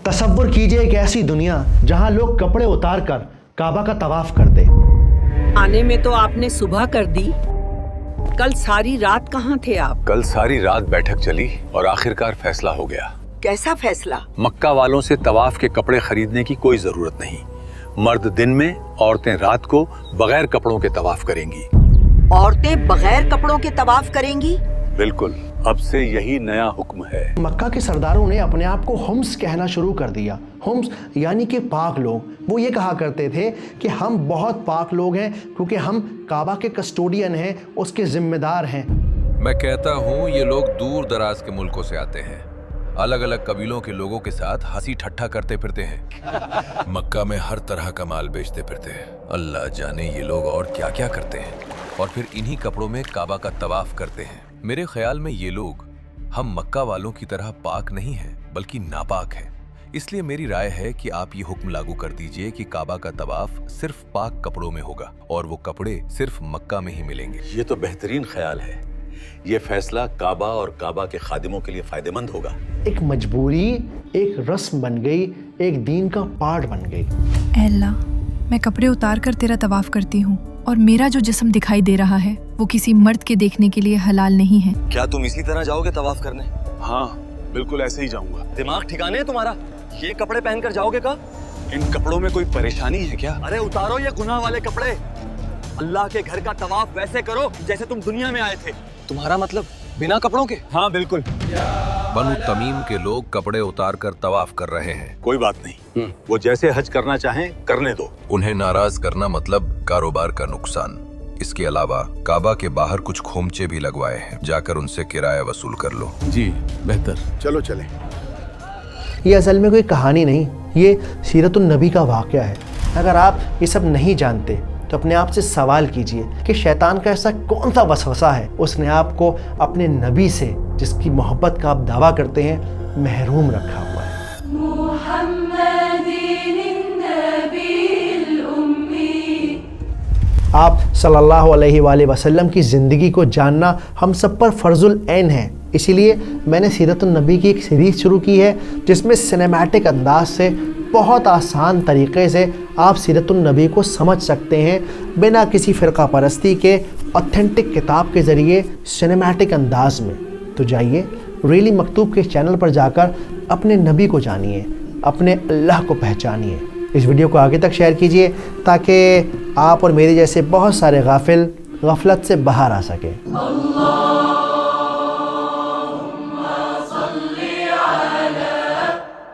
تصور کیجئے ایک ایسی دنیا جہاں لوگ کپڑے اتار کر کعبہ کا طواف کرتے۔ آنے میں تو آپ نے صبح کر دی، کل ساری رات کہاں تھے آپ؟ کل ساری رات بیٹھک چلی اور آخرکار فیصلہ ہو گیا۔ کیسا فیصلہ؟ مکہ والوں سے طواف کے کپڑے خریدنے کی کوئی ضرورت نہیں، مرد دن میں، عورتیں رات کو بغیر کپڑوں کے طواف کریں گی۔ عورتیں بغیر کپڑوں کے طواف کریں گی؟ بالکل، اب سے یہی نیا حکم ہے۔ مکہ کے سرداروں نے اپنے آپ کو ہمس کہنا شروع کر دیا۔ ہمس یعنی کہ پاک لوگ۔ وہ یہ کہا کرتے تھے کہ ہم بہت پاک لوگ ہیں کیونکہ ہم کعبہ کے کسٹوڈین ہیں، اس کے ذمہ دار ہیں۔ میں کہتا ہوں یہ لوگ دور دراز کے ملکوں سے آتے ہیں، الگ الگ قبیلوں کے لوگوں کے ساتھ ہنسی ٹھٹھا کرتے پھرتے ہیں، مکہ میں ہر طرح کا مال بیچتے پھرتے ہیں۔ اللہ جانے یہ لوگ اور کیا کیا کرتے ہیں، اور پھر انہی کپڑوں میں کعبہ کا طواف کرتے ہیں۔ میرے خیال میں یہ لوگ ہم مکہ والوں کی طرح پاک نہیں ہیں بلکہ ناپاک ہیں، اس لیے میری رائے ہے کہ آپ یہ حکم لاگو کر دیجئے کہ کعبہ کا طواف صرف پاک کپڑوں میں ہوگا اور وہ کپڑے صرف مکہ میں ہی ملیں گے۔ یہ تو بہترین خیال ہے، یہ فیصلہ کعبہ اور کعبہ کے خادموں کے لیے فائدہ مند ہوگا۔ ایک مجبوری ایک رسم بن گئی، ایک دین کا پارٹ بن گئی۔ اے اللہ، میں کپڑے اتار کر تیرا طواف کرتی ہوں اور میرا جو جسم دکھائی دے رہا ہے وہ کسی مرد کے دیکھنے کے لیے حلال نہیں ہے۔ کیا تم اسی طرح جاؤ گے طواف کرنے؟ ہاں بالکل ایسے ہی جاؤں گا۔ دماغ ٹھکانے ہے تمہارا؟ یہ کپڑے پہن کر جاؤ گے کا؟ ان کپڑوں میں کوئی پریشانی ہے کیا؟ ارے اتارو یہ گناہ والے کپڑے، اللہ کے گھر کا طواف ویسے کرو جیسے تم دنیا میں آئے تھے۔ تمہارا مطلب بنا کپڑوں کے؟ ہاں بالکل۔ بنو تمیم کے لوگ کپڑے اتار کر طواف کر رہے ہیں، کوئی بات نہیں، وہ جیسے حج کرنا چاہیں کرنے دو۔ انہیں ناراض کرنا مطلب کاروبار کا نقصان۔ اس کے علاوہ کعبہ کے باہر کچھ کھومچے بھی لگوائے ہیں، جا کر ان سے کرایہ وصول کر لو۔ جی بہتر، چلو چلیں۔ یہ اصل میں کوئی کہانی نہیں، یہ سیرت النبی کا واقعہ ہے۔ اگر آپ یہ سب نہیں جانتے تو اپنے آپ سے سوال کیجئے کہ شیطان کا ایسا کون سا وسوسہ ہے اس نے آپ کو اپنے نبی سے، جس کی محبت کا آپ دعویٰ کرتے ہیں، محروم رکھا ہوا ہے۔ آپ صلی اللہ علیہ وآلہ وسلم کی زندگی کو جاننا ہم سب پر فرض العین ہے، اسی لیے میں نے سیرت النبی کی ایک سیریز شروع کی ہے جس میں سنیمیٹک انداز سے بہت آسان طریقے سے آپ سیرت النبی کو سمجھ سکتے ہیں، بنا کسی فرقہ پرستی کے، اوتھینٹک کتاب کے ذریعے سنیمیٹک انداز میں۔ تو جائیے ریلی مکتوب کے چینل پر جا کر اپنے نبی کو جانیے، اپنے اللہ کو پہچانیے۔ اس ویڈیو کو آگے تک شیئر کیجئے تاکہ آپ اور میرے جیسے بہت سارے غافل غفلت سے باہر آ سکیں۔